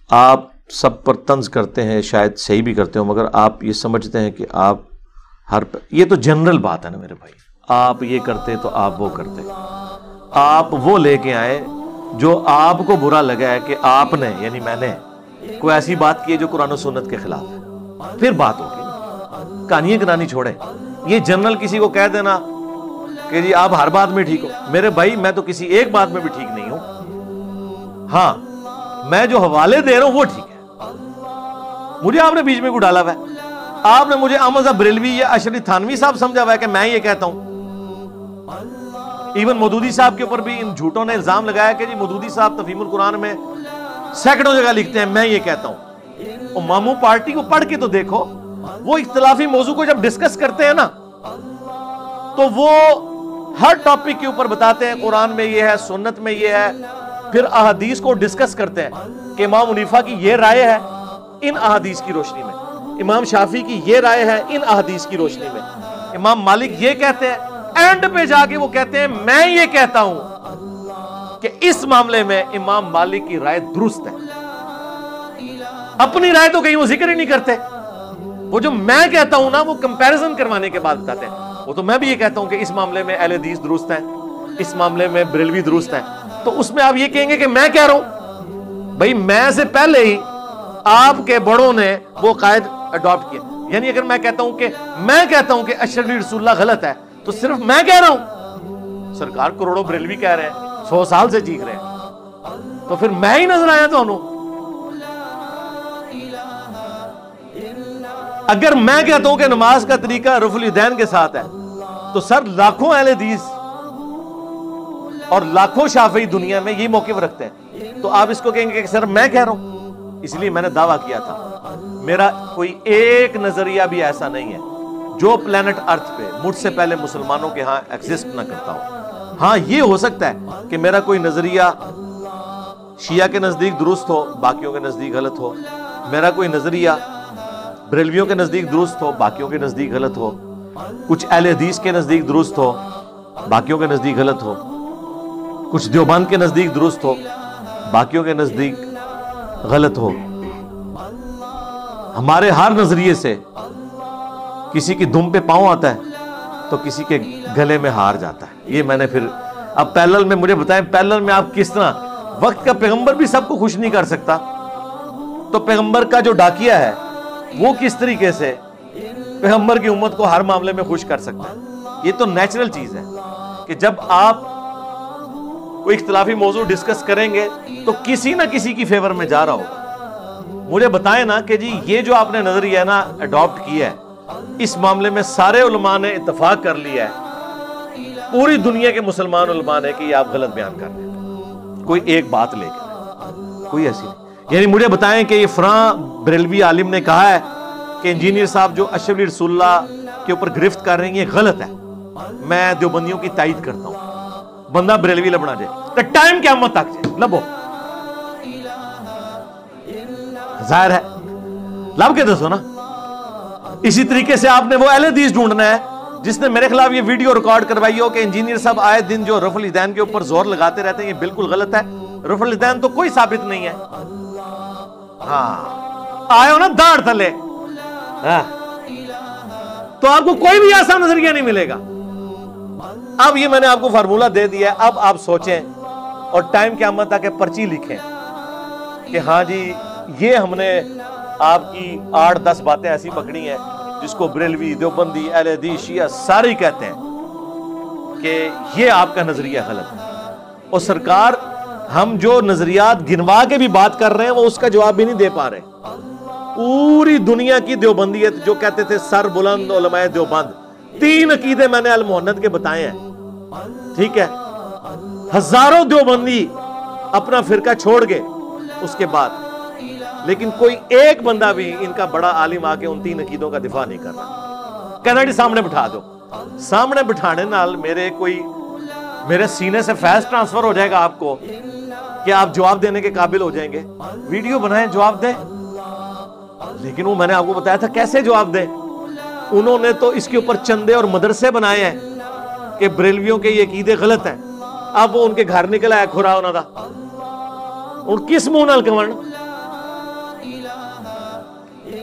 آپ سب پر طنز کرتے ہیں، شاید صحیح بھی کرتے ہو، مگر آپ یہ سمجھتے ہیں کہ آپ یہ تو جنرل بات ہے نا میرے بھائی، آپ یہ کرتے تو آپ وہ کرتے، آپ وہ لے کے آئے جو آپ کو برا لگا ہے کہ آپ نے یعنی میں نے کوئی ایسی بات کی ہے جو قرآن و سنت کے خلاف ہے، پھر بات ہوگی، کہانیاں کنانی چھوڑیں۔ یہ جنرل کسی کو کہہ دینا کہ جی آپ ہر بات میں ٹھیک ہو، میرے بھائی میں تو کسی ایک بات میں بھی ٹھیک نہیں ہوں، ہاں میں جو حوالے دے رہا ہوں وہ ٹھیک ہے، مجھے آپ نے بیچ میں کو ڈالا ہوا ہے، آپ نے مجھے احمد بریلوی یا اشرف تھانوی صاحب سمجھا ہوا ہے کہ میں یہ کہتا ہوں۔ ایون مودودی صاحب کے اوپر بھی ان جھوٹوں نے الزام لگایا کہ جی مودودی صاحب تفہیم القرآن میں سینکڑوں جگہ لکھتے ہیں، میں یہ کہتا ہوں۔ اور ماموں پارٹی کو پڑھ کے تو دیکھو، وہ اختلافی موضوع کو جب ڈسکس کرتے ہیں نا تو وہ ہر ٹاپک کے اوپر بتاتے ہیں قرآن میں یہ ہے، سنت میں یہ ہے، پھر احادیث کو ڈسکس کرتے ہیں کہ امام حنیفہ کی یہ رائے ہے ان احادیث کی روشنی میں، امام شافعی کی یہ رائے ہے ان احادیث کی روشنی میں، امام مالک یہ کہتے ہیں، اینڈ پہ جا کے وہ کہتے ہیں میں یہ کہتا ہوں کہ اس معاملے میں امام مالک کی رائے درست ہے۔ اپنی رائے تو کہیں وہ ذکر ہی نہیں کرتے، وہ جو میں کہتا ہوں نا وہ کمپیریزن کروانے کے بعد بتاتے ہیں۔ وہ تو میں بھی یہ کہتا ہوں کہ اس معاملے میں اہل حدیث درست ہے، اس معاملے میں بریلوی درست ہے، تو اس میں آپ یہ کہیں گے کہ میں کہہ رہا ہوں، بھائی میں سے پہلے ہی آپ کے بڑوں نے وہ قائد اڈاپٹ کیا۔ یعنی اگر میں کہتا ہوں کہ اشرفی رسول اللہ غلط ہے تو صرف میں کہہ رہا ہوں، سرکار کروڑوں بریلوی کہہ رہے ہیں، 100 سال سے چیخ رہے ہیں، تو پھر میں ہی نظر آیا تو انہوں۔ اگر میں کہتا ہوں کہ نماز کا طریقہ رفع الیدین کے ساتھ ہے تو سر لاکھوں اہل حدیث اور لاکھوں شافعی دنیا میں یہ موقف رکھتے ہیں، تو آپ اس کو کہیں گے کہ سر میں کہہ رہا ہوں۔ اس لیے میں نے دعویٰ کیا تھا میرا کوئی ایک نظریہ بھی ایسا نہیں ہے جو پلانٹ ارتھ پہ مجھ سے پہلے مسلمانوں کے ہاں ایگزسٹ نہ کرتا ہو۔ ہاں یہ ہو سکتا ہے کہ میرا کوئی نظریہ شیعہ کے نزدیک درست ہو، باقیوں کے نزدیک غلط ہو، میرا کوئی نظریہ بریلویوں کے نزدیک درست ہو، باقیوں کے نزدیک غلط ہو، کچھ اہل حدیث کے نزدیک درست ہو، باقیوں کے نزدیک غلط ہو، کچھ دیوبند کے نزدیک درست ہو، باقیوں کے نزدیک غلط ہو۔ ہمارے ہر نظریے سے کسی کی دم پہ پاؤں آتا ہے تو کسی کے گلے میں ہار جاتا ہے۔ یہ میں نے پھر اب پیرلل میں مجھے بتائیں، پیرلل میں آپ کس طرح، وقت کا پیغمبر بھی سب کو خوش نہیں کر سکتا، تو پیغمبر کا جو ڈاکیا ہے وہ کس طریقے سے پیغمبر کی امت کو ہر معاملے میں خوش کر سکتا ہے؟ یہ تو نیچرل چیز ہے کہ جب آپ کوئی اختلافی موضوع ڈسکس کریں گے تو کسی نہ کسی کی فیور میں جا رہا ہوگا۔ مجھے بتائیں نا کہ جی یہ جو آپ نے نظریہ نا اڈاپٹ کیا ہے، اس معاملے میں سارے علماء نے اتفاق کر لیا ہے، پوری دنیا کے مسلمان علماء نے کہ یہ آپ غلط بیان کر رہے ہیں، کوئی ایک بات لے کے کوئی ایسی نہیں۔ یعنی مجھے بتائیں کہ یہ فلاں بریلوی عالم نے کہا ہے کہ انجینئر صاحب جو اشرف رسول اللہ کے اوپر گرفت کر رہے ہیں یہ غلط ہے، میں دیوبندیوں کی تائید کرتا ہوں، بندہ بریلوی لبنا جائے تو ٹائم قیامت تک جائے لبو، ظاہر ہے لب کے دسو نا۔ اسی طریقے سے آپ نے وہ اہل حدیث ڈھونڈنا ہے جس نے میرے خلاف یہ ویڈیو ریکارڈ کروائی ہو کہ انجینئر صاحب آئے دن جو رفع الیدین کے اوپر زور لگاتے رہتے ہیں یہ بالکل غلط ہے، رفع الیدین تو کوئی ثابت نہیں ہے۔ ہاں آئے ہو نا داڑھ تھلے، تو آپ کو کوئی بھی ایسا نظریہ نہیں ملے گا۔ اب یہ میں نے آپ کو فارمولہ دے دیا ہے، اب آپ سوچیں اور ٹائم قیامت تک پرچی لکھیں کہ ہاں جی یہ ہم نے آپ کی 8-10 باتیں ایسی پکڑی ہیں جس کو بریلوی، دیوبندی، اہل حدیث، شیعہ سارے کہتے ہیں کہ یہ آپ کا نظریہ غلط ہے۔ اور سرکار ہم جو نظریات گنوا کے بھی بات کر رہے ہیں وہ اس کا جواب بھی نہیں دے پا رہے۔ پوری دنیا کی دیوبندیت جو کہتے تھے سر بلند علماء دیوبند، 3 عقیدے میں نے المحنت کے بتائے ہیں، ٹھیک ہے، ہزاروں دیوبندی اپنا فرقہ چھوڑ گئے اس کے بعد، لیکن کوئی ایک بندہ بھی ان کا بڑا عالم آ کے ان 3 عقیدوں کا دفاع نہیں کر رہا۔ کہنا جی سامنے بٹھا دو، سامنے بٹھانے نال میرے سینے سے فیض ٹرانسفر ہو جائے گا آپ کو کہ آپ جواب دینے کے قابل ہو جائیں گے، ویڈیو بنائیں جواب دیں۔ لیکن وہ میں نے آپ کو بتایا تھا کیسے جواب دیں، انہوں نے تو اس کے اوپر چندے اور مدرسے بنائے ہیں کہ بریلویوں کے یہ عقیدے غلط ہیں۔ اب وہ ان کے گھر نکل آیا کھرا ہونا تھا، اور کس منہ نال کون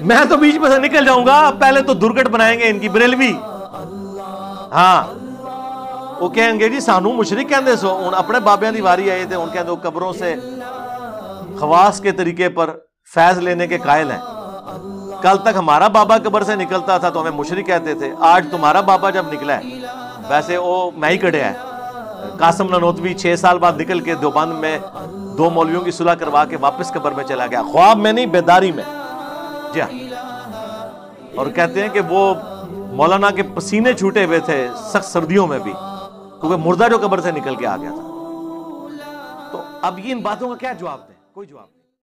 میں تو بیچ میں سے نکل جاؤں گا، پہلے تو درگٹ بنائیں گے ان کی بریلوی، ہاں وہ کہیں گے جی سانو مشرک کہندے سو، ان اپنے بابیاں دی واری آئے تھے، ان کہندے وہ قبروں سے خواص کے طریقے پر فیض لینے کے قائل ہیں، کل تک ہمارا بابا قبر سے نکلتا تھا تو ہمیں مشرک کہتے تھے، آج تمہارا بابا جب نکلا ہے، ویسے وہ میں ہی کڑیا ہے، قاسم نانوتوی 6 سال بعد نکل کے دیوبند میں 2 مولویوں کی صلح کروا کے واپس قبر میں چلا گیا، خواب میں نہیں بیداری میں، جی ہاں، اور کہتے ہیں کہ وہ مولانا کے پسینے چھوٹے ہوئے تھے سخت سردیوں میں بھی، کیونکہ مردہ جو قبر سے نکل کے آ گیا تھا۔ تو اب یہ ان باتوں کا کیا جواب دیں؟ کوئی جواب نہیں۔